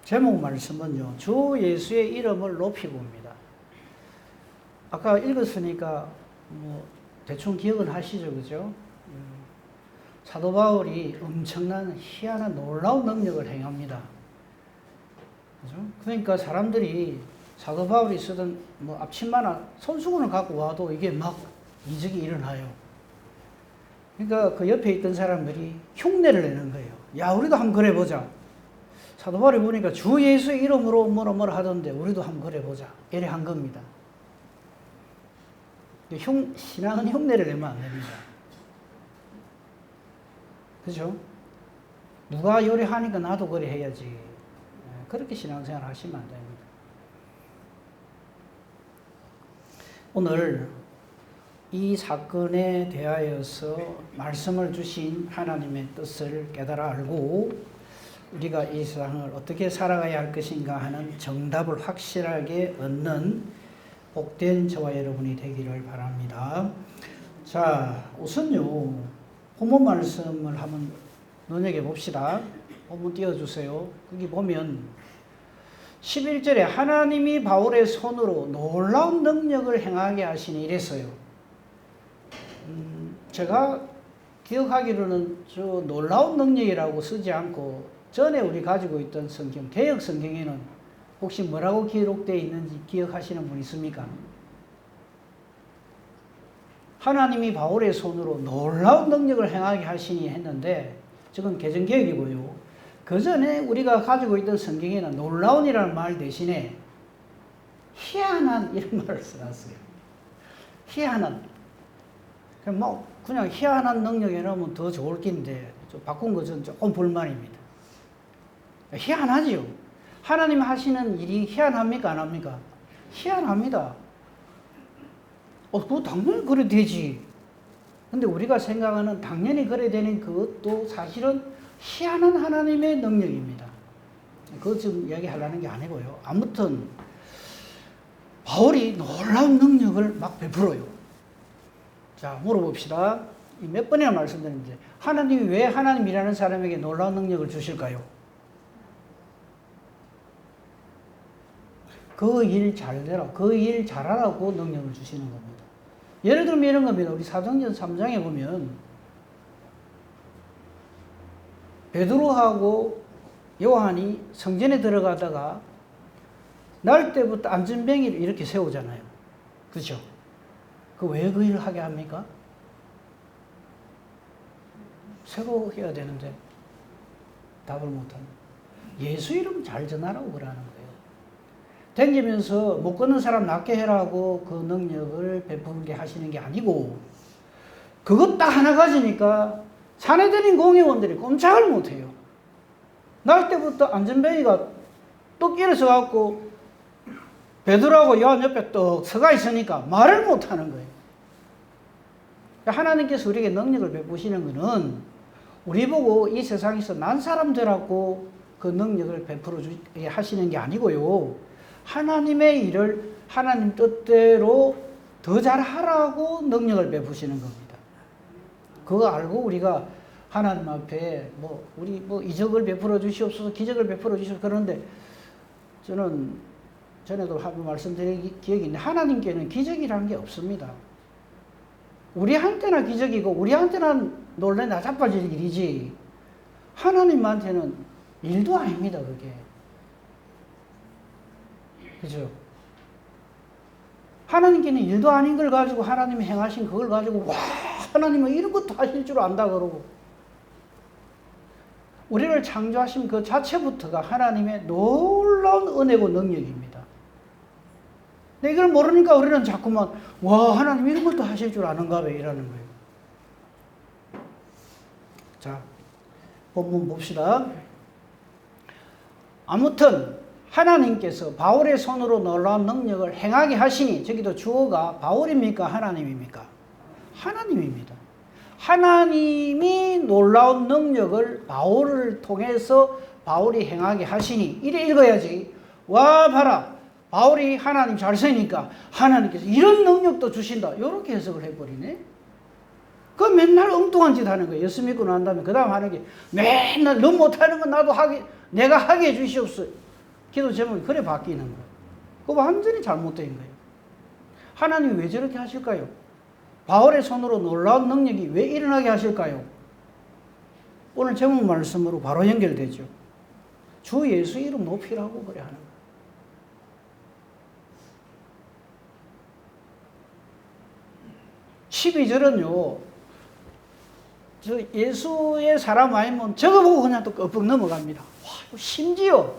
제목 말씀은요, 주 예수의 이름을 높이 봅니다. 아까 읽었으니까 대충 기억은 하시죠, 그죠? 사도 바울이 엄청난 희한한 놀라운 능력을 행합니다. 그죠? 그러니까 사람들이 사도 바울이 쓰던 앞치마나 손수건을 갖고 와도 이게 막 이적이 일어나요. 그러니까 그 옆에 있던 사람들이 흉내를 내는 거예요. 야, 우리도 한번 그래 보자. 사도 바울이 보니까 주 예수의 이름으로 뭐라 하던데 우리도 한번 그래 보자. 이래 한 겁니다. 신앙은 흉내를 내면 안 됩니다. 그죠? 누가 요리하니까 나도 그래 해야지. 그렇게 신앙생활 하시면 안 됩니다. 오늘 이 사건에 대하여서 말씀을 주신 하나님의 뜻을 깨달아 알고 우리가 이 세상을 어떻게 살아가야 할 것인가 하는 정답을 확실하게 얻는 복된 저와 여러분이 되기를 바랍니다. 자, 우선요, 본문 말씀을 한번 눈여겨봅시다. 본문 띄워주세요. 거기 보면 11절에 하나님이 바울의 손으로 놀라운 능력을 행하게 하시니 이랬어요. 제가 기억하기로는 저 놀라운 능력이라고 쓰지 않고 전에 우리 가지고 있던 성경, 개역 성경에는 혹시 뭐라고 기록되어 있는지 기억하시는 분 있습니까? 하나님이 바울의 손으로 놀라운 능력을 행하게 하시니 했는데 지금 개정개역이고요. 그 전에 우리가 가지고 있던 성경에는 놀라운이라는 말 대신에 희한한 이런 말을 써놨어요. 희한한. 그냥 희한한 능력에 넣으면 더 좋을 낀데 바꾼 것은 조금 불만입니다. 희한하지요. 하나님 하시는 일이 희한합니까? 안 합니까? 희한합니다. 그거 당연히 그래 되지. 근데 우리가 생각하는 당연히 그래 되는 그것도 사실은 희한한 하나님의 능력입니다. 그거 지금 이야기하려는 게 아니고요. 아무튼 바울이 놀라운 능력을 막 베풀어요. 자, 물어봅시다. 몇 번이나 말씀드렸는데 하나님이 왜 하나님이라는 사람에게 놀라운 능력을 주실까요? 그 일 잘되라, 그 일 잘하라고 능력을 주시는 겁니다. 예를 들면 이런 겁니다. 우리 사도행전 3장에 보면 베드로하고 요한이 성전에 들어가다가 날 때부터 안전뱅이를 이렇게 세우잖아요. 그렇죠? 왜 그 일을 하게 합니까? 새로 해야 되는데 답을 못합니다. 예수 이름 잘 전하라고 그러는 거예요. 댕기면서 못 걷는 사람 낫게 해라고 그 능력을 베푸게 하시는 게 아니고 그것 딱 하나 가지니까 사내들인 공회원들이 꼼짝을 못해요. 날 때부터 안전뱅이가 뚝 일어서 갖고 베드로하고 요한 옆에 떡 서가 있으니까 말을 못하는 거예요. 하나님께서 우리에게 능력을 베푸시는 것은 우리 보고 이 세상에서 난 사람 되라고 그 능력을 베풀어 주게 하시는 게 아니고요. 하나님의 일을 하나님 뜻대로 더 잘하라고 능력을 베푸시는 겁니다. 그거 알고 우리가 하나님 앞에 우리 이적을 베풀어 주시옵소서, 기적을 베풀어 주시옵소서 그러는데 저는 전에도 한번 말씀드린 기억이 있는데 하나님께는 기적이라는 게 없습니다. 우리한테나 기적이고 우리한테나 놀래 나자빠질 일이지 하나님한테는 일도 아닙니다, 그게. 그죠? 하나님께는 일도 아닌 걸 가지고 하나님이 행하신 그걸 가지고 와, 하나님은 이런 것도 하실 줄 안다 그러고 우리를 창조하신 그 자체부터가 하나님의 놀라운 은혜고 능력입니다. 근데 이걸 모르니까 우리는 자꾸만 와, 하나님 이런 것도 하실 줄 아는가 봐 이러는 거예요. 자, 본문 봅시다. 아무튼 하나님께서 바울의 손으로 놀라운 능력을 행하게 하시니 저기도 주어가 바울입니까? 하나님입니까? 하나님입니다. 하나님이 놀라운 능력을 바울을 통해서 바울이 행하게 하시니 이래 읽어야지. 와 봐라. 바울이 하나님 잘 쓰니까 하나님께서 이런 능력도 주신다. 이렇게 해석을 해버리네. 그 맨날 엉뚱한 짓 하는 거예요. 예수 믿고 난 다음에 그 다음 하는 게 맨날 너 못하는 건 나도 내가 하게 해주시옵소서. 기도 제목이 그래 바뀌는 거예요. 그거 완전히 잘못된 거예요. 하나님이 왜 저렇게 하실까요? 바울의 손으로 놀라운 능력이 왜 일어나게 하실까요? 오늘 제목 말씀으로 바로 연결되죠. 주 예수 이름 높이라고 그래 하는 거예요. 12절은요, 저 예수의 사람 아니면 저거 보고 그냥 또 끄덕 넘어갑니다. 와, 심지어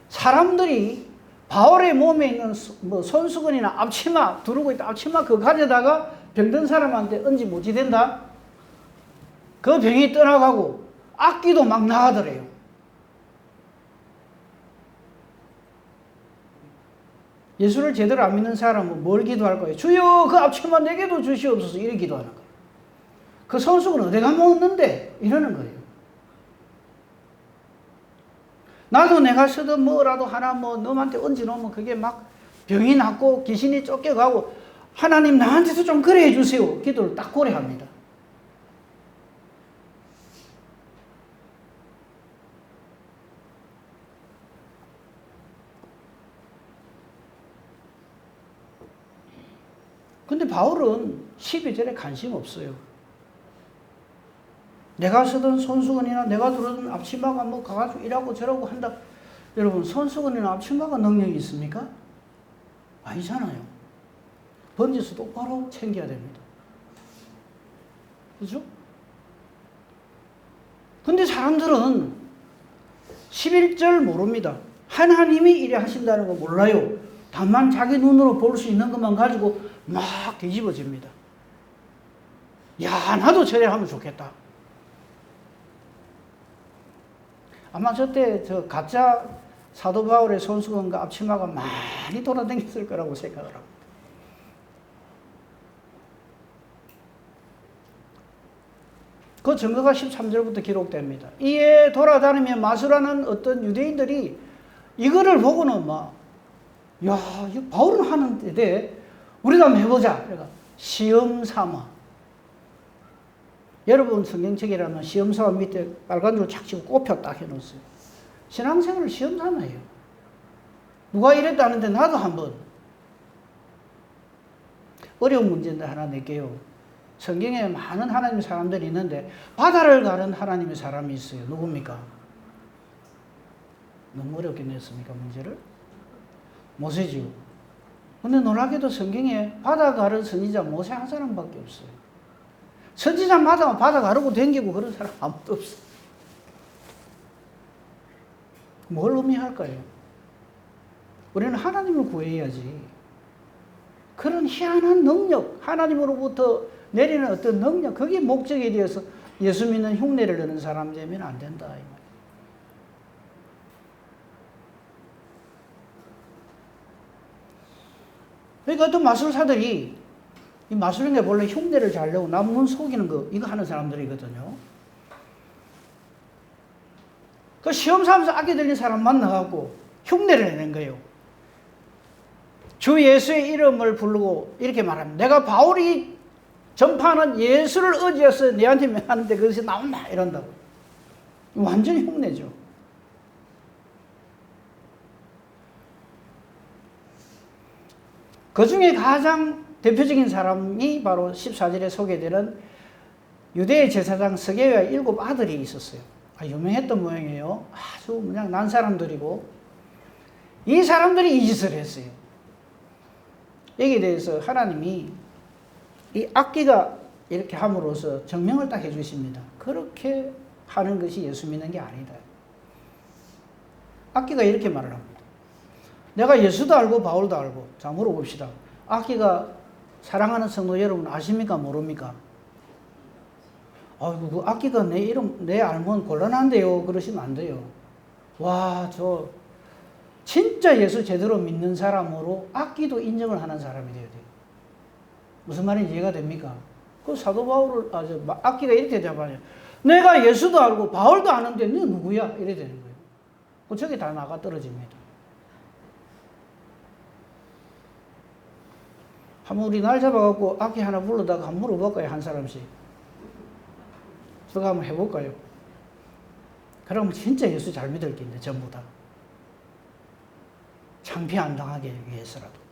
사람들이 바울의 몸에 있는 뭐 손수건이나 앞치마 두르고 있다. 앞치마 그거 가져다가 병든 사람한테 얹지 못이 된다. 그 병이 떠나가고 악기도 막 나가더래요. 예수를 제대로 안 믿는 사람은 뭘 기도할 거예요? 주여 그 앞치마 내게도 주시옵소서 이렇게 기도하는 거예요. 그 손수건 어디 가먹었는데 이러는 거예요. 나도 내가 쓰던 뭐라도 하나 뭐 너한테 얹어 놓으면 그게 막 병이 낫고 귀신이 쫓겨가고 하나님 나한테도 좀 그래 해주세요. 기도를 딱 고려합니다. 근데 바울은 12절에 관심 없어요. 내가 쓰던 손수건이나 내가 두르던 앞치마가 뭐 가가지고 이라고 저라고 한다. 여러분, 손수건이나 앞치마가 능력이 있습니까? 아니잖아요. 번지수 똑바로 챙겨야 됩니다. 그죠? 근데 사람들은 11절 모릅니다. 하나님이 이래 하신다는 거 몰라요. 다만 자기 눈으로 볼 수 있는 것만 가지고 막 뒤집어집니다. 야, 나도 저래 하면 좋겠다. 아마 저때 저 가짜 사도 바울의 손수건과 앞치마가 많이 돌아다녔을 거라고 생각을 합니다. 그 증거가 13절부터 기록됩니다. 이에 돌아다니며 마술하는 어떤 유대인들이 이거를 보고는 막, 야, 이거 바울은 하는데 우리도 한번 해보자. 그러니까 시험 삼아. 여러분 성경책이라면 시험 삼아 밑에 빨간 줄 착 치고 꼽혀 딱 해놓았어요. 신앙생활을 시험 삼아요. 누가 이랬다는데 나도 한번. 어려운 문제인데 하나 낼게요. 성경에 많은 하나님의 사람들이 있는데 바다를 가른 하나님의 사람이 있어요. 누굽니까? 너무 어렵게 냈습니까, 문제를? 모세지요. 근데 놀랍게도 성경에 바다 가른 선지자 모세 한 사람밖에 없어요. 선지자마다 바다 가르고 댕기고 그런 사람 아무도 없어요. 뭘 의미할까요? 우리는 하나님을 구해야지. 그런 희한한 능력, 하나님으로부터 내리는 어떤 능력, 그게 목적에 대해서 예수 믿는 흉내를 내는 사람 되면 안 된다. 그러니까 어떤 마술사들이, 이 마술인 게 원래 흉내를 잘 내고 남문 속이는 거, 이거 하는 사람들이거든요. 그 시험 삼아서 악기 들린 사람 만나갖고 흉내를 내는 거예요. 주 예수의 이름을 부르고 이렇게 말합니다. 내가 바울이 전파하는 예수를 의지해서 내한테 하는데 그것이 나온다 이런다고. 완전히 흉내죠. 그 중에 가장 대표적인 사람이 바로 14절에 소개되는 유대의 제사장 스게와 7 아들이 있었어요. 유명했던 모양이에요. 아주 그냥 난 사람들이고 이 사람들이 이 짓을 했어요. 여기에 대해서 하나님이 이 악기가 이렇게 함으로써 증명을 딱 해주십니다. 그렇게 하는 것이 예수 믿는 게 아니다. 악기가 이렇게 말을 합니다. 내가 예수도 알고 바울도 알고. 자, 물어봅시다. 악기가 사랑하는 성도 여러분 아십니까? 모릅니까? 아이고, 그 악기가 내 이름, 내 알면 곤란한데요. 그러시면 안 돼요. 와, 저 진짜 예수 제대로 믿는 사람으로 악기도 인정을 하는 사람이 돼야 돼요. 무슨 말인지 이해가 됩니까? 그 사도 바울을, 악기가 이렇게 되잖아요. 내가 예수도 알고 바울도 아는데 너 누구야? 이래 되는 거예요. 그 저게 다 나가 떨어집니다. 한번 우리 날 잡아갖고 악기 하나 불러다가 한번 물어볼까요? 한 사람씩. 저거 한번 해볼까요? 그러면 진짜 예수 잘 믿을 게 있네, 전부 다. 창피 안 당하기 위해서라도.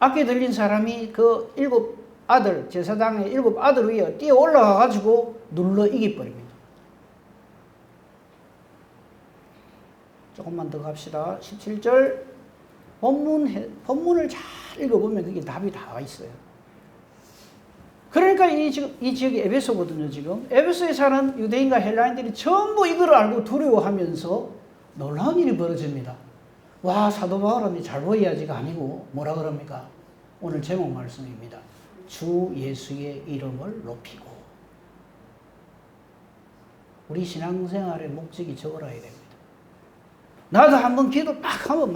아까 들린 사람이 그 7아들, 제사장의 7아들 위에 뛰어 올라가가지고 눌러 이기버립니다. 조금만 더 갑시다. 17절. 본문을 잘 읽어보면 그게 답이 나와 있어요. 그러니까 이 지역이 에베소거든요, 지금. 에베소에 사는 유대인과 헬라인들이 전부 이걸 알고 두려워하면서 놀라운 일이 벌어집니다. 와, 사도 바울은 잘 보여야지가 아니고 뭐라 그럽니까? 오늘 제목 말씀입니다. 주 예수의 이름을 높이고. 우리 신앙생활의 목적이 저거라야 됩니다. 나도 한번 기도 막 하면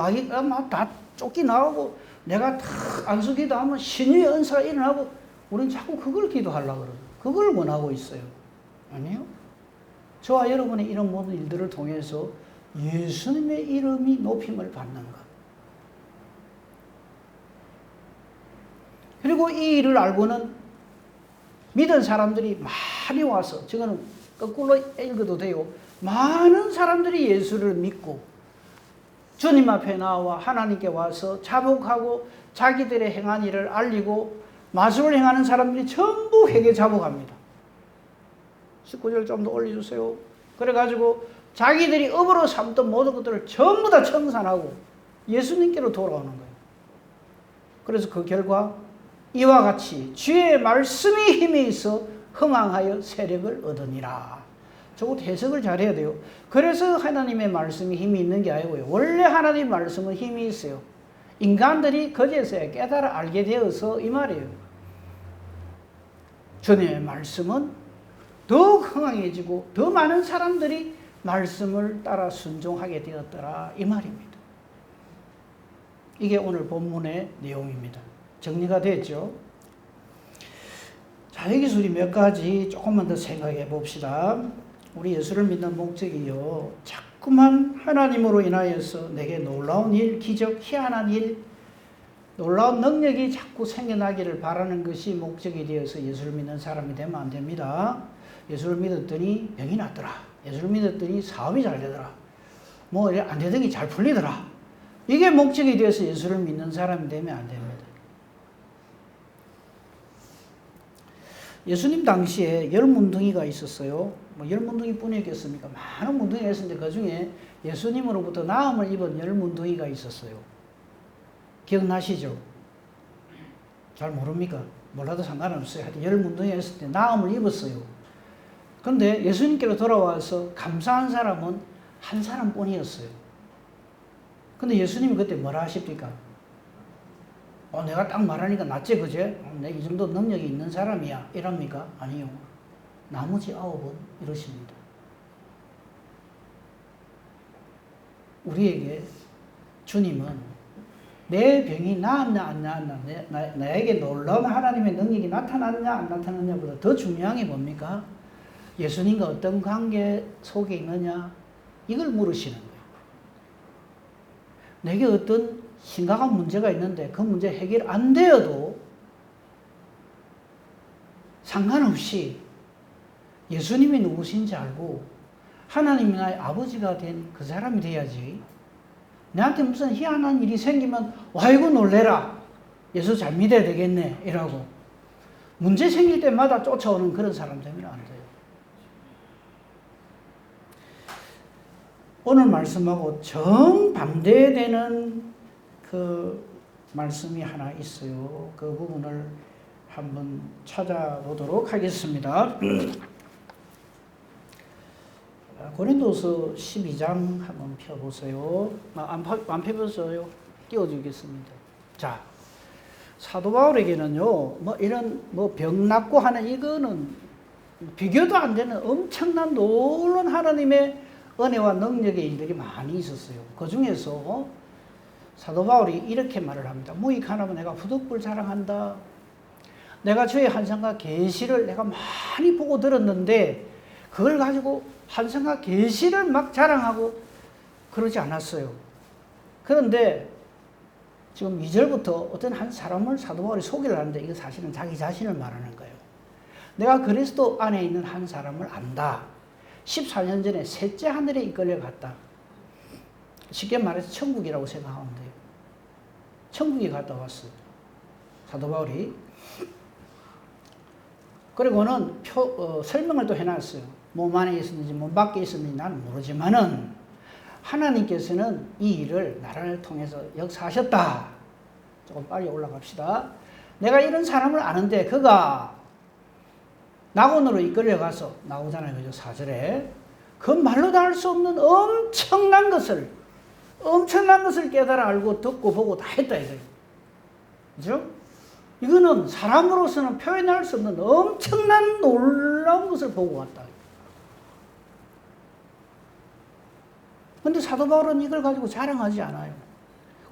막 다 쫓기 나오고 내가 다 안수기도 하면 신유의 은사가 일어나고 우리는 자꾸 그걸 기도하려고 그러고 그걸 원하고 있어요. 아니요. 저와 여러분의 이런 모든 일들을 통해서 예수님의 이름이 높임을 받는 것. 그리고 이 일을 알고는 믿은 사람들이 많이 와서, 저거는 거꾸로 읽어도 돼요. 많은 사람들이 예수를 믿고 주님 앞에 나와 하나님께 와서 자복하고 자기들의 행한 일을 알리고 마술을 행하는 사람들이 전부 회개 자복합니다. 19절 좀 더 올려주세요. 그래가지고 자기들이 업으로 삼던 모든 것들을 전부 다 청산하고 예수님께로 돌아오는 거예요. 그래서 그 결과 이와 같이 주의 말씀이 힘이 있어 흥황하여 세력을 얻으니라. 저것 해석을 잘해야 돼요. 그래서 하나님의 말씀이 힘이 있는 게 아니고요. 원래 하나님의 말씀은 힘이 있어요. 인간들이 그제서야 깨달아 알게 되어서 이 말이에요. 주님의 말씀은 더욱 흥황해지고 더 많은 사람들이 말씀을 따라 순종하게 되었더라. 이 말입니다. 이게 오늘 본문의 내용입니다. 정리가 됐죠? 자, 여기서 우리 몇 가지 조금만 더 생각해 봅시다. 우리 예수를 믿는 목적이요, 자꾸만 하나님으로 인하여서 내게 놀라운 일, 기적, 희한한 일, 놀라운 능력이 자꾸 생겨나기를 바라는 것이 목적이 되어서 예수를 믿는 사람이 되면 안 됩니다. 예수를 믿었더니 병이 낫더라. 예수를 믿었더니 사업이 잘 되더라. 뭐 안 되던 게 잘 풀리더라. 이게 목적이 되어서 예수를 믿는 사람이 되면 안 됩니다. 예수님 당시에 10문둥이가 있었어요. 뭐 10문둥이 뿐이었겠습니까? 많은 문둥이가 있었는데 그 중에 예수님으로부터 나음을 입은 10문둥이가 있었어요. 기억나시죠? 잘 모릅니까? 몰라도 상관없어요. 하여튼 10문둥이가 있을 때 나음을 입었어요. 그런데 예수님께로 돌아와서 감사한 사람은 한 사람뿐이었어요. 근데 예수님이 그때 뭐라 하십니까? 내가 딱 말하니까 낫지, 그제? 내가 이 정도 능력이 있는 사람이야. 이랍니까? 아니요. 나머지 9은 이러십니다. 우리에게 주님은 내 병이 나았냐 안 나았냐, 나에게 놀라운 하나님의 능력이 나타났냐 안 나타났냐보다 더 중요한 게 뭡니까? 예수님과 어떤 관계 속에 있느냐, 이걸 물으시는 거예요. 내게 어떤 심각한 문제가 있는데 그 문제 해결 안 되어도 상관없이 예수님이 누구신지 알고 하나님이 나의 아버지가 된 그 사람이 돼야지. 내한테 무슨 희한한 일이 생기면 아이고 놀래라, 예수 잘 믿어야 되겠네 이라고 문제 생길 때마다 쫓아오는 그런 사람 되면 안 돼요. 오늘 말씀하고 정반대되는 그 말씀이 하나 있어요. 그 부분을 한번 찾아보도록 하겠습니다. 고린도서 12장 한번 펴보세요. 안 펴보세요. 띄워주겠습니다. 자, 사도 바울에게는요, 이런 병 낫고 하는 이거는 비교도 안 되는 엄청난 놀라운 하나님의 은혜와 능력의 일들이 많이 있었어요. 그 중에서 사도 바울이 이렇게 말을 합니다. 무익하나면 내가 부득불 자랑한다. 내가 주의 환상과 계시를 내가 많이 보고 들었는데 그걸 가지고 환상과 계시를 막 자랑하고 그러지 않았어요. 그런데 지금 2절부터 어떤 한 사람을 사도 바울이 소개를 하는데 이거 사실은 자기 자신을 말하는 거예요. 내가 그리스도 안에 있는 한 사람을 안다. 14년 전에 셋째 하늘에 이끌려 갔다. 쉽게 말해서 천국이라고 생각하면 돼요. 천국에 갔다 왔어요. 사도 바울이. 그리고는 설명을 또 해놨어요. 몸 안에 있었는지 몸 밖에 있었는지 나는 모르지만은 하나님께서는 이 일을 나를 통해서 역사하셨다. 조금 빨리 올라갑시다. 내가 이런 사람을 아는데 그가 낙원으로 이끌려가서 나오잖아요. 그죠? 4절에. 그 말로 다 할 수 없는 엄청난 것을 깨달아 알고 듣고 보고 다 했다 이거예요. 그죠? 이거는 사람으로서는 표현할 수 없는 엄청난 놀라운 것을 보고 왔다. 근데 사도 바울은 이걸 가지고 자랑하지 않아요.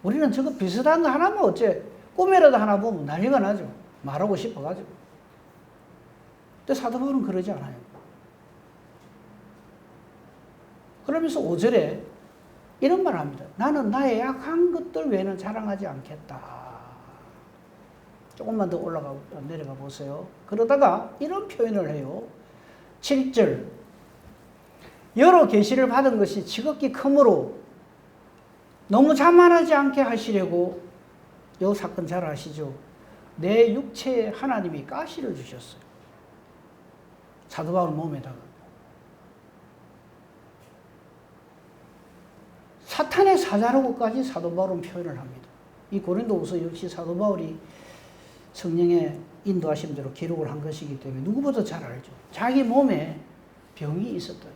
우리는 저거 비슷한 거 하나만 어째 꿈이라도 하나 보면 난리가 나죠. 말하고 싶어가지고. 근데 사도 바울은 그러지 않아요. 그러면서 5절에 이런 말을 합니다. 나는 나의 약한 것들 외에는 자랑하지 않겠다. 조금만 더 내려가 보세요. 그러다가 이런 표현을 해요. 7절. 여러 계시를 받은 것이 지극히 크므로 너무 자만하지 않게 하시려고 이 사건 잘 아시죠? 내 육체에 하나님이 가시를 주셨어요. 사도 바울 몸에다가. 사탄의 사자라고까지 사도 바울은 표현을 합니다. 이 고린도후서 역시 사도 바울이 성령의 인도하심대로 기록을 한 것이기 때문에 누구보다 잘 알죠. 자기 몸에 병이 있었다.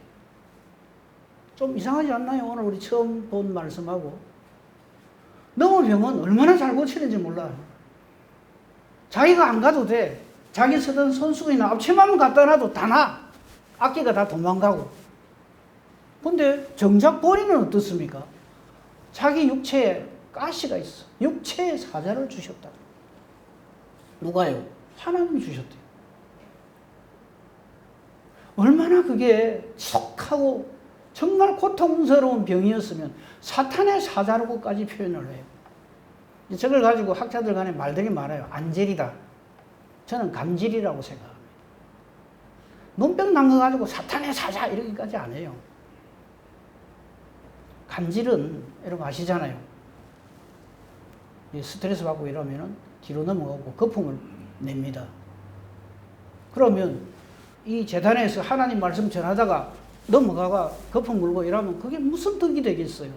좀 이상하지 않나요? 오늘 우리 처음 본 말씀하고. 너무 병은 얼마나 잘 고치는지 몰라요. 자기가 안 가도 돼. 자기 쓰던 손수건이나 앞치마만 갖다 놔도 다 나. 악기가 다 도망가고. 근데 정작 본인은 어떻습니까? 자기 육체에 가시가 있어. 육체에 사자를 주셨다. 누가요? 하나님이 주셨대요. 얼마나 그게 속하고 정말 고통스러운 병이었으면 사탄의 사자라고까지 표현을 해요. 저걸 가지고 학자들 간에 말들이 많아요. 안젤이다. 저는 감질이라고 생각합니다. 눈병 난 거 가지고 사탄의 사자 이러기까지 안 해요. 감질은 이런 거 아시잖아요. 스트레스 받고 이러면은 뒤로 넘어가고 거품을 냅니다. 그러면 이 재단에서 하나님 말씀 전하다가 넘어가가 거품 물고 이러면 그게 무슨 덕이 되겠어요.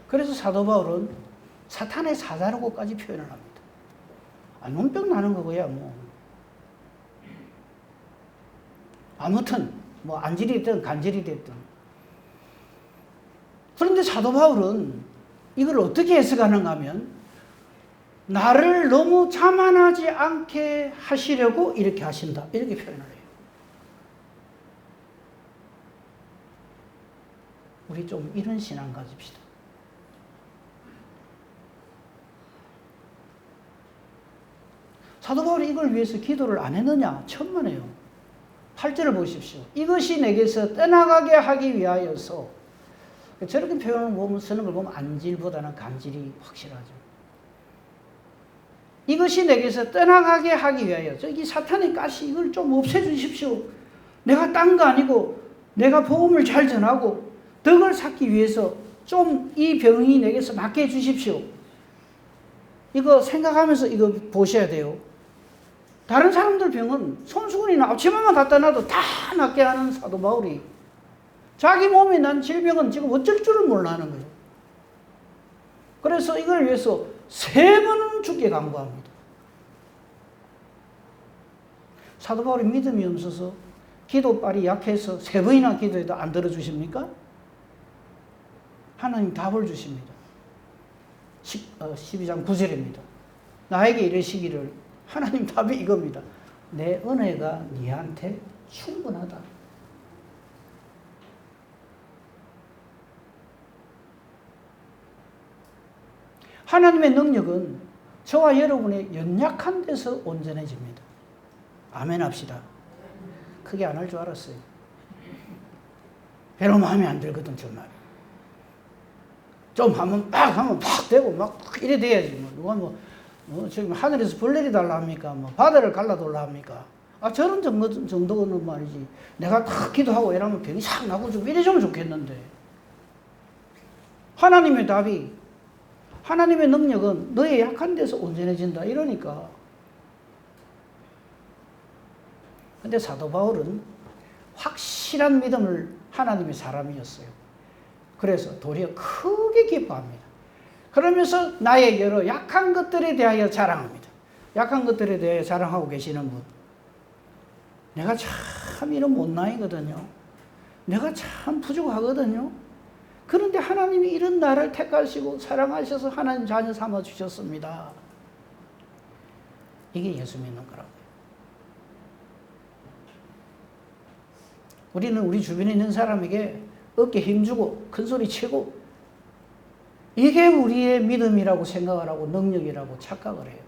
그래서 사도 바울은 사탄의 사자라고까지 표현을 합니다. 눈병 나는 거고야 뭐. 아무튼 뭐 안질이 됐든 간질이 됐든. 그런데 사도 바울은 이걸 어떻게 해석하는가 하면 나를 너무 자만하지 않게 하시려고 이렇게 하신다. 이렇게 표현을 해요. 우리 좀 이런 신앙 가집시다. 사도 바울이 이걸 위해서 기도를 안 했느냐? 천만에요. 8절을 보십시오. 이것이 내게서 떠나가게 하기 위하여서. 저렇게 표현을 보면 쓰는 걸 보면 안질보다는 감질이 확실하죠. 이것이 내게서 떠나가게 하기 위하여. 이 사탄의 가시 이걸 좀 없애주십시오. 내가 딴 거 아니고 내가 복음을 잘 전하고 덕을 쌓기 위해서 좀 이 병이 내게서 낫게 해주십시오. 이거 생각하면서 이거 보셔야 돼요. 다른 사람들 병은 손수건이나 앞치마만 갖다 놔도 다 낫게 하는 사도 바울이 자기 몸에 난 질병은 지금 어쩔 줄을 몰라 하는 거예요. 그래서 이걸 위해서 3번 죽게 간구합니다. 사도 바울이 믿음이 없어서 기도빨이 약해서 3번이나 기도해도 안 들어주십니까? 하나님 답을 주십니다. 12장 9절입니다. 나에게 이르시기를 하나님 답이 이겁니다. 내 은혜가 네한테 충분하다. 하나님의 능력은 저와 여러분의 연약한 데서 온전해집니다. 아멘 합시다. 크게 안 할 줄 알았어요. 별로 마음에 안 들거든 정말. 좀 하면 팍 하면 팍 되고 막 이래 돼야지. 누가 지금 하늘에서 벌 내리달라 합니까? 바다를 갈라달라 합니까? 저런 정도는 말이지. 내가 딱 기도하고 이러면 병이 싹 나고 좀 이래주면 좋겠는데. 하나님의 답이, 하나님의 능력은 너의 약한 데서 온전해진다. 이러니까. 근데 사도 바울은 확실한 믿음을 하나님의 사람이었어요. 그래서 도리어 크게 기뻐합니다. 그러면서 나의 여러 약한 것들에 대하여 자랑합니다. 약한 것들에 대하여 자랑하고 계시는 분. 내가 참 이런 못나이거든요. 내가 참 부족하거든요. 그런데 하나님이 이런 나를 택하시고 사랑하셔서 하나님 자녀 삼아 주셨습니다. 이게 예수 믿는 거라고요. 우리는 우리 주변에 있는 사람에게 어깨 힘주고 큰소리 치고 이게 우리의 믿음이라고 생각을 하고 능력이라고 착각을 해요.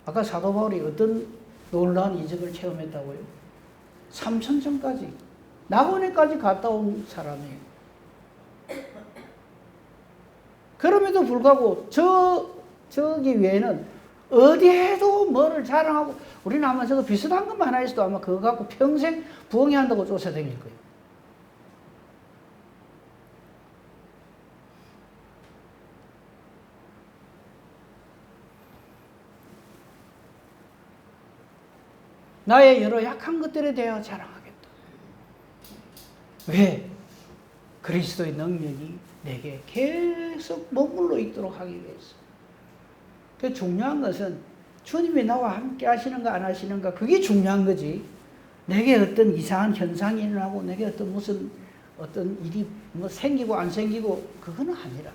아까 사도 바울이 어떤 놀라운 이적을 체험했다고요? 3,000점까지 낙원에까지 갔다 온 사람이에요. 그럼에도 불구하고 저기 외에는 어디에도 뭐를 자랑하고 우리는 아마 저거 비슷한 것만 하나 있어도 아마 그거 갖고 평생 부엉이 한다고 쫓아다닐 거예요. 나의 여러 약한 것들에 대하여 자랑하겠다. 왜? 그리스도의 능력이 내게 계속 머물러 있도록 하기 위해서. 그 중요한 것은 주님이 나와 함께 하시는가 안 하시는가 그게 중요한 거지. 내게 어떤 이상한 현상이 일어나고 내게 어떤 일이 뭐 생기고 안 생기고 그거는 아니라.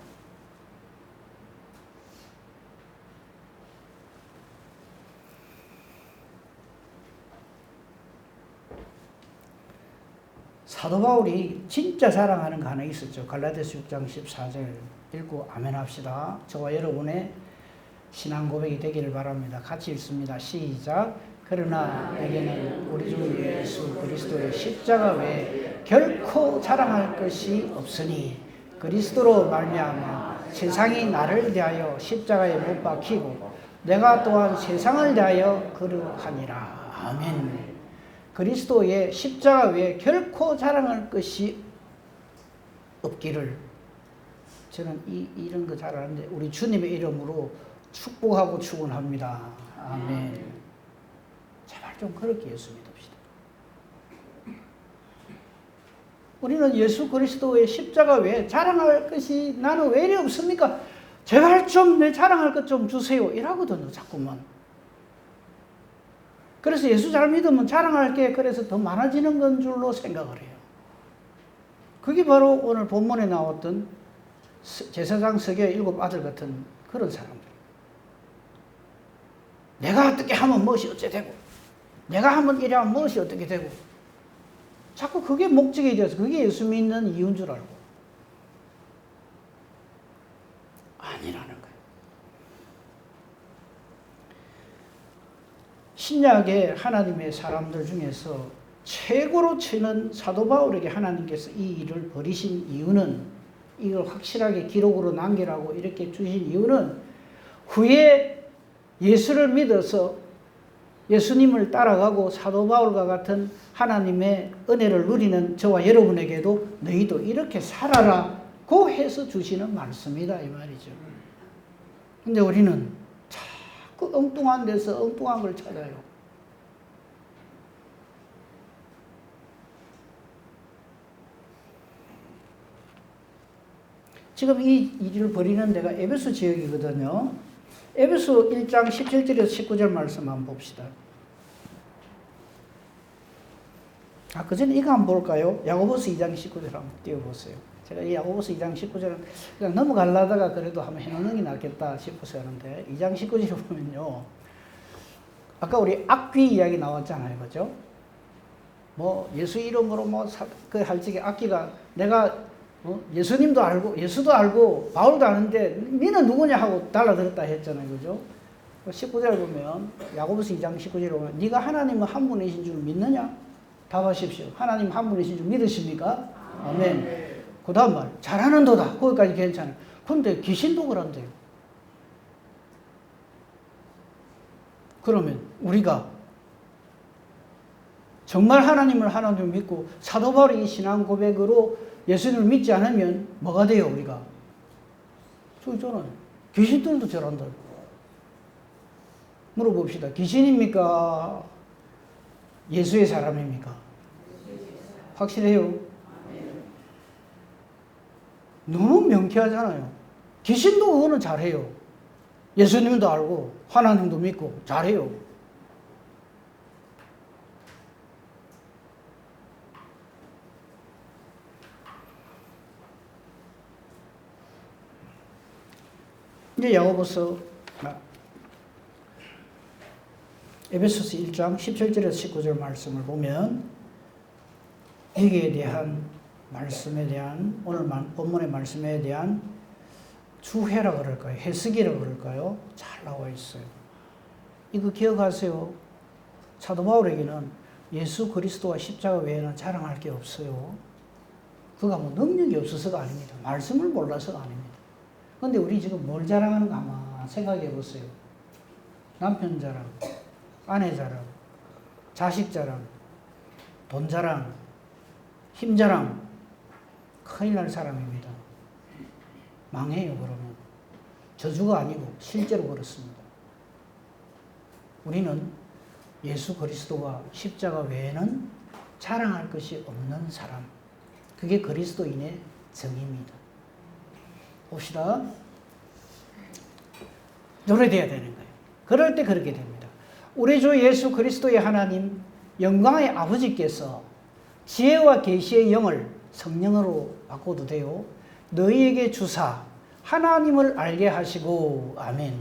사도 바울이 진짜 자랑하는 거 하나 있었죠. 갈라디아서 6장 14절 읽고 아멘 합시다. 저와 여러분의 신앙 고백이 되기를 바랍니다. 같이 읽습니다. 시작. 그러나 내게는 우리 주 예수 그리스도의 십자가 외에 결코 자랑할 것이 없으니 그리스도로 말미암아 세상이 나를 대하여 십자가에 못 박히고 내가 또한 세상을 대하여 그러하니라. 아멘. 그리스도의 십자가 외에 결코 자랑할 것이 없기를 저는 이런 거 잘 아는데 우리 주님의 이름으로 축복하고 축원합니다. 아멘. 제발 좀 그렇게 예수 믿읍시다. 우리는 예수 그리스도의 십자가 외에 자랑할 것이 나는 왜 이리 없습니까? 제발 좀 내 자랑할 것 좀 주세요. 이러거든요, 자꾸만. 그래서 예수 잘 믿으면 자랑할 게 그래서 더 많아지는 건 줄로 생각을 해요. 그게 바로 오늘 본문에 나왔던 제사장 서기의 7 아들 같은 그런 사람들. 내가 어떻게 하면 무엇이 어째 되고 내가 하면 이래 하면 무엇이 어떻게 되고 자꾸 그게 목적이 되어서 그게 예수 믿는 이유인 줄 알고 아니라는 거예요. 신약의 하나님의 사람들 중에서 최고로 치는 사도 바울에게 하나님께서 이 일을 벌이신 이유는 이걸 확실하게 기록으로 남기라고 이렇게 주신 이유는 후에 예수를 믿어서 예수님을 따라가고 사도 바울과 같은 하나님의 은혜를 누리는 저와 여러분에게도 너희도 이렇게 살아라고 해서 주시는 말씀이다 이 말이죠. 근데 우리는 자꾸 엉뚱한 데서 엉뚱한 걸 찾아요. 지금 이 일을 벌이는 데가 에베소 지역이거든요. 에베소 1장 17절에서 19절 말씀 한번 봅시다. 그 전에 이거 한번 볼까요? 야고보서 2장 19절 한번 띄워보세요. 제가 이 야고보서 2장 19절은 그냥 넘어가려다가 그래도 한번 해놓는 게 낫겠다 싶어서 하는데 2장 19절을 보면요. 아까 우리 악귀 이야기 나왔잖아요. 그죠? 뭐 예수 이름으로 그 할 적에 악귀가 내가 예수님도 알고 예수도 알고 바울도 아는데 너는 누구냐 하고 달라들었다 했잖아요. 그죠? 19절 보면 야고보서 2장 19절에 보면 네가 하나님은 한 분이신 줄 믿느냐? 답하십시오. 하나님 한 분이신 줄 믿으십니까? 아멘. 그 다음 말 잘하는도다. 거기까지 괜찮아요. 그런데 귀신도 그런데요. 그러면 우리가 정말 하나님을 하나님을 믿고 사도 바울의 이 신앙 고백으로 예수님을 믿지 않으면 뭐가 돼요, 우리가? 저는 귀신들도 저런다. 물어봅시다. 귀신입니까? 예수의 사람입니까? 확실해요? 너무 명쾌하잖아요. 귀신도 그거는 잘해요. 예수님도 알고 하나님도 믿고 잘해요. 이제 야고보서 에베소서 1장 17절에서 19절 말씀을 보면 여기에 대한 말씀에 대한 오늘 본문의 말씀에 대한 주해라 그럴까요? 해석이라 그럴까요? 잘 나와 있어요. 이거 기억하세요. 사도 바울에게는 예수 그리스도와 십자가 외에는 자랑할 게 없어요. 그가 뭐 능력이 없어서가 아닙니다. 말씀을 몰라서가 아닙니다. 근데 우리 지금 뭘 자랑하는가 아마 생각해 보세요. 남편 자랑, 아내 자랑, 자식 자랑, 돈 자랑, 힘 자랑. 큰일 날 사람입니다. 망해요, 그러면. 저주가 아니고 실제로 그렇습니다. 우리는 예수 그리스도와 십자가 외에는 자랑할 것이 없는 사람. 그게 그리스도인의 정의입니다. 봅시다. 노래돼야 되는 거예요. 그럴 때 그렇게 됩니다. 우리 주 예수 그리스도의 하나님 영광의 아버지께서 지혜와 계시의 영을 성령으로 바꿔도 돼요. 너희에게 주사 하나님을 알게 하시고 아멘.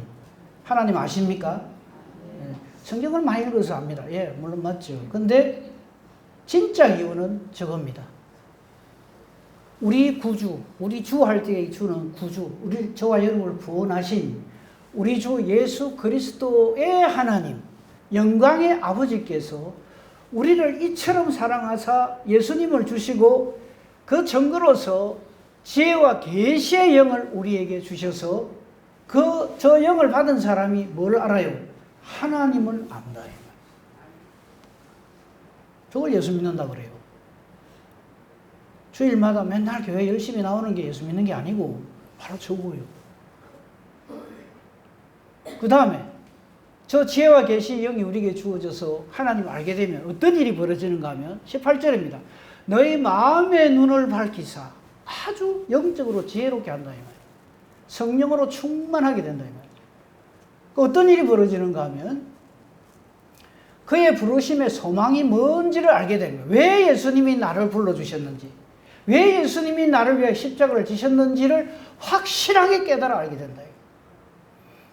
하나님 아십니까? 성경을 많이 읽어서 압니다. 예, 물론 맞죠. 근데 진짜 이유는 저겁니다. 우리 구주, 우리 주 할 때의 주는 구주, 우리 저와 여러분을 구원하신 우리 주 예수 그리스도의 하나님, 영광의 아버지께서 우리를 이처럼 사랑하사 예수님을 주시고 그 증거로서 지혜와 계시의 영을 우리에게 주셔서 저 영을 받은 사람이 뭘 알아요? 하나님을 안다. 저걸 예수 믿는다 그래요. 주일마다 맨날 교회 열심히 나오는 게 예수 믿는 게 아니고 바로 저거예요. 그 다음에 저 지혜와 계시의 영이 우리에게 주어져서 하나님을 알게 되면 어떤 일이 벌어지는가 하면 18절입니다. 너희 마음의 눈을 밝히사 아주 영적으로 지혜롭게 한다 이 말이에요. 성령으로 충만하게 된다 이 말이에요. 어떤 일이 벌어지는가 하면 그의 부르심의 소망이 뭔지를 알게 됩니다. 왜 예수님이 나를 불러주셨는지, 왜 예수님이 나를 위해 십자가를 지셨는지를 확실하게 깨달아 알게 된다.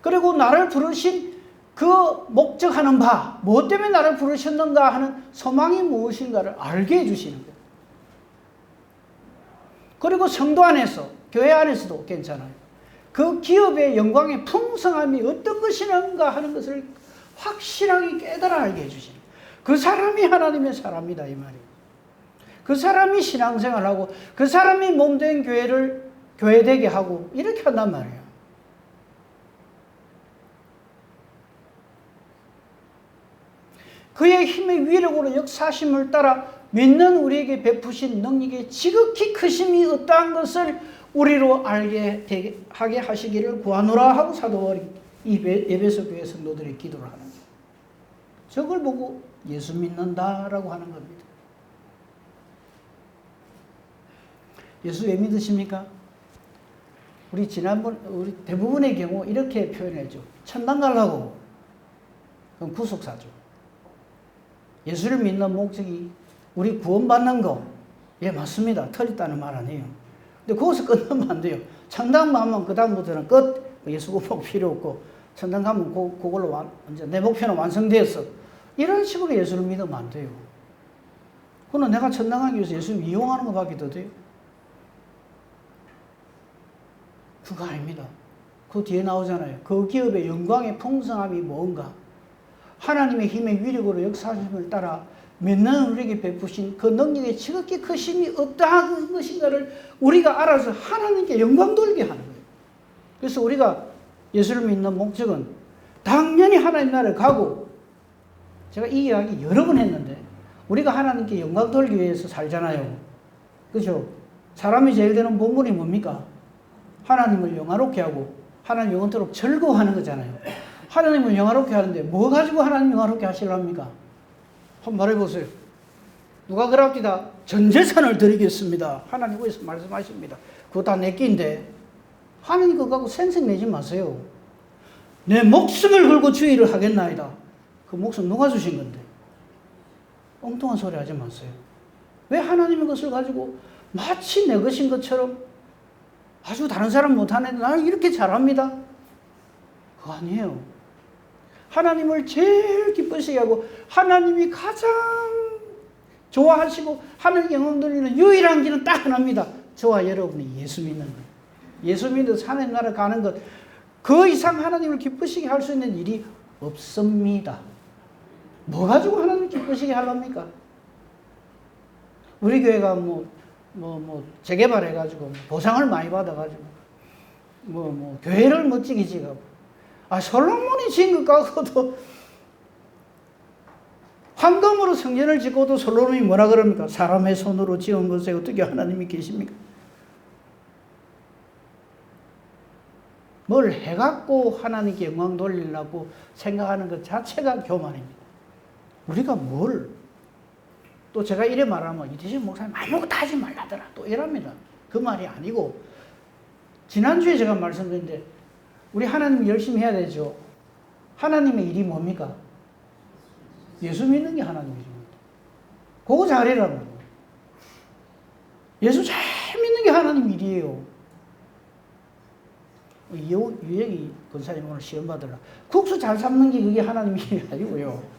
그리고 나를 부르신 그 목적하는 바, 무엇 때문에 나를 부르셨는가 하는 소망이 무엇인가를 알게 해주시는 거예요. 그리고 성도 안에서, 교회 안에서도 괜찮아요. 그 기업의 영광의 풍성함이 어떤 것이는가 하는 것을 확실하게 깨달아 알게 해주시는 거예요. 그 사람이 하나님의 사람이다 이 말이에요. 그 사람이 신앙생활하고 그 사람이 몸된 교회를 교회되게 하고 이렇게 한단 말이에요. 그의 힘의 위력으로 역사심을 따라 믿는 우리에게 베푸신 능력의 지극히 크심이 어떠한 것을 우리로 알게 하게 하시기를 구하노라 하고 사도 바울이 이 에베소 교회 성도들의 기도를 하는 거예요. 저걸 보고 예수 믿는다라고 하는 겁니다. 예수 왜 믿으십니까? 우리 대부분의 경우 이렇게 표현해죠. 천당 가려고. 그럼 구속사죠. 예수를 믿는 목적이 우리 구원받는 거. 예, 맞습니다. 틀렸다는 말 아니에요. 근데 거기서 끝나면 안 돼요. 천당 가면 그다음부터는 끝. 예수 구속 필요 없고, 천당 가면 그걸로 이제 내 목표는 완성되었어. 이런 식으로 예수를 믿으면 안 돼요. 그러나 내가 천당 가기 위해서 예수를 이용하는 것밖에 더 돼요. 그거 아닙니다. 그 뒤에 나오잖아요. 그 기업의 영광의 풍성함이 뭔가. 하나님의 힘의 위력으로 역사하심을 따라 믿는 우리에게 베푸신 그 능력의 지극히 크심이 어떠한 것인가를 우리가 알아서 하나님께 영광 돌게 하는 거예요. 그래서 우리가 예수를 믿는 목적은 당연히 하나님 나라에 가고, 제가 이 이야기 여러 번 했는데, 우리가 하나님께 영광 돌기 위해서 살잖아요. 그죠? 사람이 제일 되는 본분이 뭡니까? 하나님을 영화롭게 하고, 하나님 영원토록 즐거워하는 거잖아요. 하나님을 영화롭게 하는데, 뭐 가지고 하나님 영화롭게 하시려합니까? 한번 말해보세요. 누가 그럽디다? 전 재산을 드리겠습니다. 하나님께서 말씀하십니다. 그거 다 내 끼인데, 하나님 그거 갖고 생색내지 마세요. 내 목숨을 걸고 주의를 하겠나이다. 그 목숨 누가 주신 건데? 엉뚱한 소리 하지 마세요. 왜 하나님의 것을 가지고 마치 내 것인 것처럼 아주 다른 사람 못하는데 나는 이렇게 잘합니다. 그거 아니에요. 하나님을 제일 기쁘시게 하고 하나님이 가장 좋아하시고 하나님 영광 돌리는 유일한 길은 딱 하나입니다. 저와 여러분이 예수 믿는 거예요. 예수 믿어서 하나님 나라 가는 것, 그 이상 하나님을 기쁘시게 할 수 있는 일이 없습니다. 뭐 가지고 하나님을 기쁘시게 하랍니까? 우리 교회가 재개발해가지고 보상을 많이 받아가지고 교회를 멋지게 지고, 솔로몬이 지은 것 같고도 황금으로 성전을 짓고도 솔로몬이 뭐라 그럽니까? 사람의 손으로 지은 것에 어떻게 하나님이 계십니까? 뭘 해갖고 하나님께 영광 돌리려고 생각하는 것 자체가 교만입니다. 우리가 또 제가 이래 말하면 이태식 목사님 아무것도 하지 말라더라 또 이랍니다. 그 말이 아니고, 지난주에 제가 말씀드렸는데 우리 하나님 열심히 해야 되죠. 하나님의 일이 뭡니까? 예수 믿는 게 하나님의 일입니다. 그거 잘해라고. 예수 잘 믿는 게 하나님 일이에요. 유영이 권사님 오늘 시험 받으라. 국수 잘 삶는 게 그게 하나님 일이 아니고요.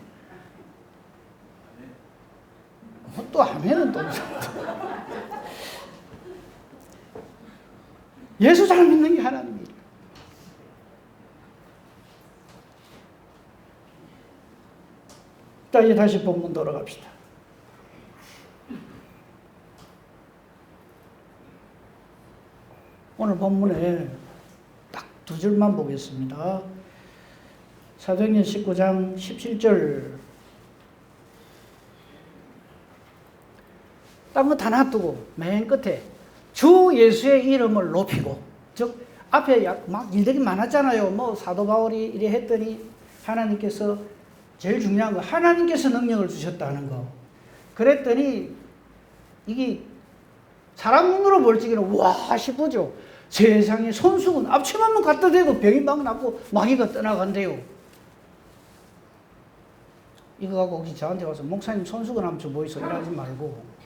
또 아멘은 또 예수 잘 믿는 게 하나님 일이에요. 자, 이제 다시 본문 돌아갑시다. 오늘 본문에 딱 두 줄만 보겠습니다. 사도행전 19장 17절. 딴 거 다 놔두고 맨 끝에 주 예수의 이름을 높이고, 즉 앞에 막 일들이 많았잖아요. 사도 바울이 이래 했더니 하나님께서 제일 중요한 거, 하나님께서 능력을 주셨다는 거. 그랬더니 이게 사람 눈으로 볼 적에는 와 싶으죠. 세상에 손수건 앞치마만 갖다 대고 병이 막 낫고 마귀가 떠나간대요. 이거 갖고 혹시 저한테 와서 목사님 손수건 한번 줘 보이소 이러지 말고,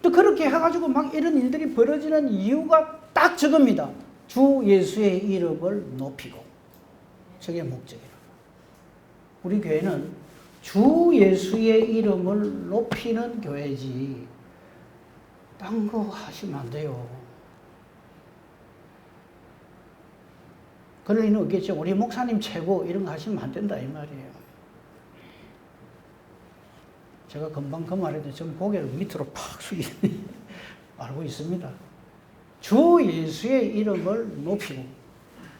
또 그렇게 해가지고 막 이런 일들이 벌어지는 이유가 딱 저겁니다. 주 예수의 이름을 높이고. 저게 목적이에요. 우리 교회는 주 예수의 이름을 높이는 교회지 딴 거 하시면 안 돼요. 그럴 리는 없겠죠. 우리 목사님 최고 이런 거 하시면 안 된다 이 말이에요. 제가 금방 그 말에도 좀 고개를 밑으로 팍 숙이니 알고 있습니다. 주 예수의 이름을 높이고,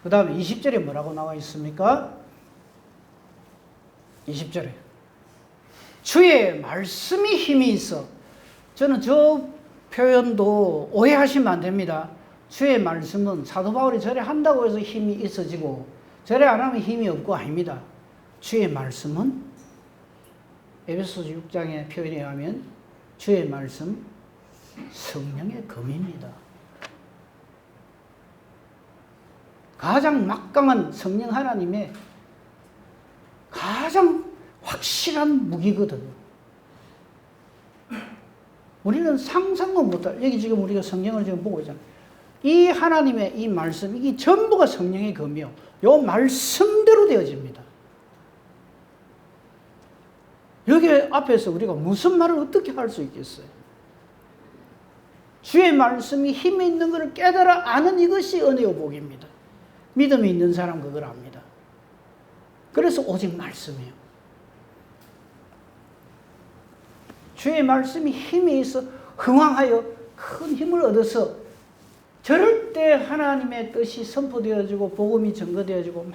그 다음에 20절에 뭐라고 나와 있습니까? 20절에 주의 말씀이 힘이 있어. 저는 저 표현도 오해하시면 안 됩니다. 주의 말씀은 사도 바울이 절에 한다고 해서 힘이 있어지고 절에 안 하면 힘이 없고 아닙니다. 주의 말씀은 에베소서 6장의 표현에 의하면 주의 말씀 성령의 검입니다. 가장 막강한 성령 하나님의 가장 확실한 무기거든요. 우리는 상상도 못할, 여기 지금 우리가 성경을 지금 보고 있잖아요. 이 하나님의 이 말씀, 이게 전부가 성령의 검이요. 요 말씀대로 되어집니다. 여기 앞에서 우리가 무슨 말을 어떻게 할 수 있겠어요? 주의 말씀이 힘이 있는 것을 깨달아 아는 이것이 은혜요 복입니다. 믿음이 있는 사람 그걸 압니다. 그래서 오직 말씀이에요. 주의 말씀이 힘이 있어 흥황하여 큰 힘을 얻어서 저럴 때 하나님의 뜻이 선포되어지고 복음이 증거되어지고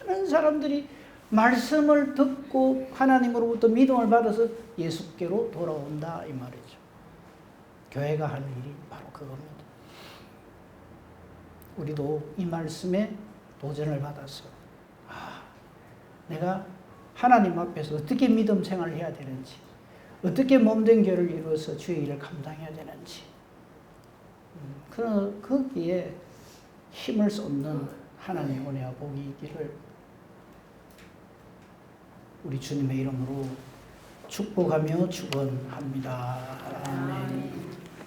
많은 사람들이 말씀을 듣고 하나님으로부터 믿음을 받아서 예수께로 돌아온다 이 말이죠. 교회가 하는 일이 바로 그겁니다. 우리도 이 말씀에 도전을 받아서 내가 하나님 앞에서 어떻게 믿음 생활을 해야 되는지, 어떻게 몸된 교회를 이루어서 주의 일을 감당해야 되는지, 거기에 힘을 쏟는 하나님의 은혜와 복이 있기를 우리 주님의 이름으로 축복하며 축원합니다. 아멘.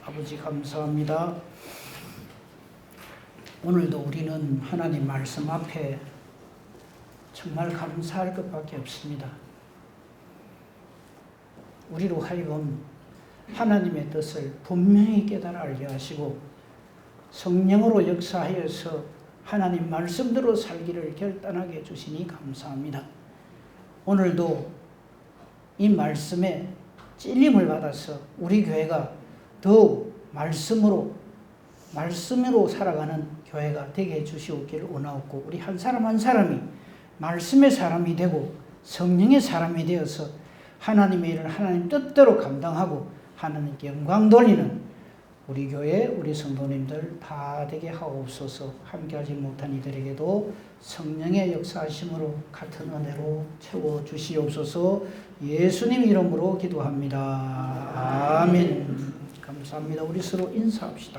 아버지 감사합니다. 오늘도 우리는 하나님 말씀 앞에 정말 감사할 것밖에 없습니다. 우리로 하여금 하나님의 뜻을 분명히 깨달아 알게 하시고 성령으로 역사하여서 하나님 말씀대로 살기를 결단하게 해주시니 감사합니다. 오늘도 이 말씀에 찔림을 받아서 우리 교회가 더욱 말씀으로 살아가는 교회가 되게 해주시옵기를 원하옵고, 우리 한 사람 한 사람이 말씀의 사람이 되고 성령의 사람이 되어서 하나님의 일을 하나님 뜻대로 감당하고 하나님께 영광 돌리는 우리 교회, 우리 성도님들 다 되게 하옵소서. 함께하지 못한 이들에게도 성령의 역사하심으로 같은 은혜로 채워주시옵소서. 예수님 이름으로 기도합니다. 아멘. 감사합니다. 우리 서로 인사합시다.